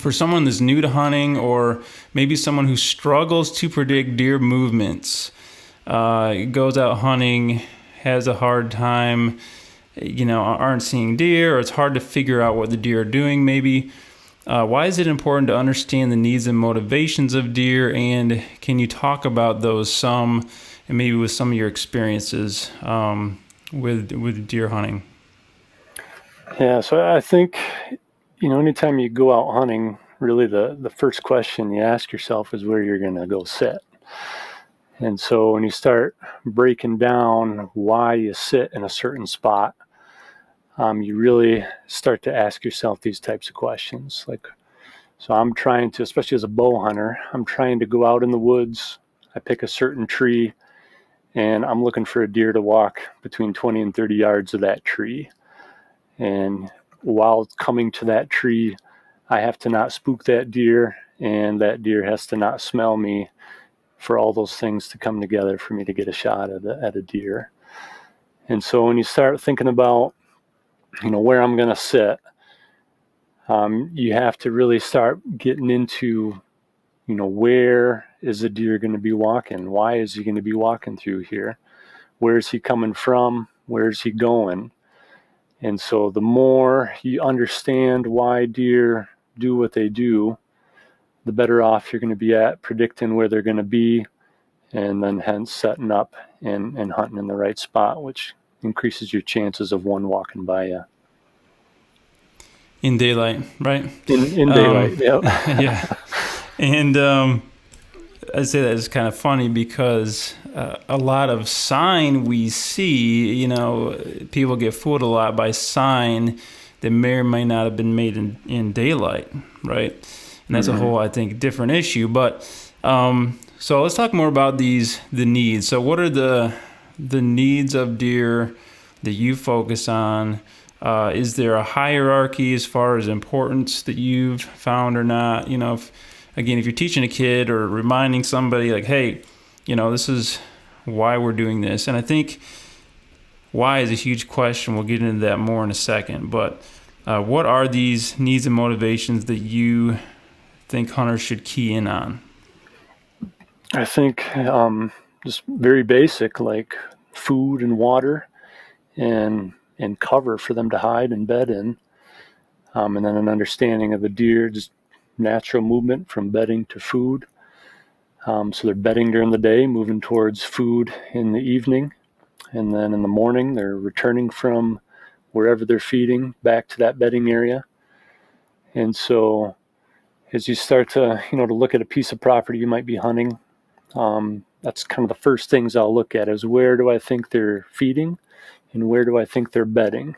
for someone that's new to hunting, or maybe someone who struggles to predict deer movements, goes out hunting, has a hard time, aren't seeing deer, or it's hard to figure out what the deer are doing maybe. Why is it important to understand the needs and motivations of deer, and can you talk about those and maybe with some of your experiences with deer hunting? Yeah, so I think, anytime you go out hunting, really the first question you ask yourself is where you're going to go sit. And so when you start breaking down why you sit in a certain spot, you really start to ask yourself these types of questions. So I'm trying to, especially as a bow hunter, I'm trying to go out in the woods. I pick a certain tree, and I'm looking for a deer to walk between 20 and 30 yards of that tree. And while coming to that tree, I have to not spook that deer, and that deer has to not smell me, for all those things to come together for me to get a shot at a deer. And so when you start thinking about, where I'm going to sit, you have to really start getting into, where is a deer going to be walking? Why is he going to be walking through here? Where is he coming from? Where is he going? And so the more you understand why deer do what they do, the better off you're going to be at predicting where they're going to be, and then hence setting up and hunting in the right spot, which increases your chances of one walking by you. In daylight, right? In daylight, yeah. Yeah. And I say that is kind of funny because a lot of sign we see, people get fooled a lot by sign that may or may not have been made in daylight, right? And that's a whole, I think, different issue. But so let's talk more about the needs. So what are the needs of deer that you focus on? Is there a hierarchy as far as importance that you've found or not? If you're teaching a kid or reminding somebody like, hey, this is why we're doing this. And I think why is a huge question. We'll get into that more in a second. But what are these needs and motivations that you think hunters should key in on? I think just very basic, like food and water and cover for them to hide and bed in. And then an understanding of the deer, just natural movement from bedding to food. So they're bedding during the day, moving towards food in the evening. And then in the morning, they're returning from wherever they're feeding back to that bedding area. And so as you start to look at a piece of property you might be hunting, that's kind of the first things I'll look at is where do I think they're feeding and where do I think they're bedding.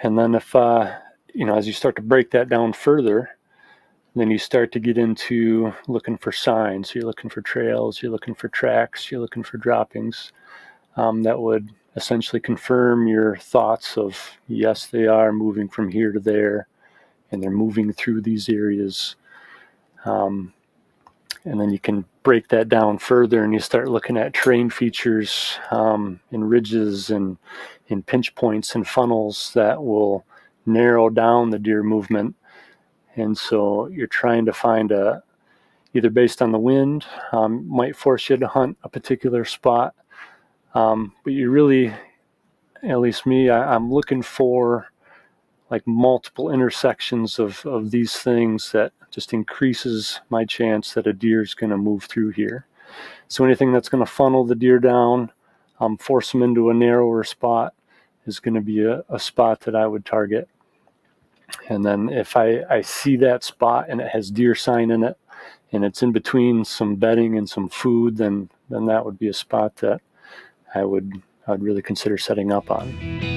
And then if, as you start to break that down further, then you start to get into looking for signs. You're looking for trails, you're looking for tracks, you're looking for droppings that would essentially confirm your thoughts of, yes, they are moving from here to there, and they're moving through these areas. And then you can break that down further and you start looking at terrain features and ridges and pinch points and funnels that will narrow down the deer movement. And so you're trying to find either based on the wind, might force you to hunt a particular spot. But you really, at least me, I'm looking for like multiple intersections of these things that just increases my chance that a deer is going to move through here. So anything that's going to funnel the deer down, force them into a narrower spot is going to be a spot that I would target. And then if I see that spot and it has deer sign in it and it's in between some bedding and some food, then that would be a spot that I would really consider setting up on.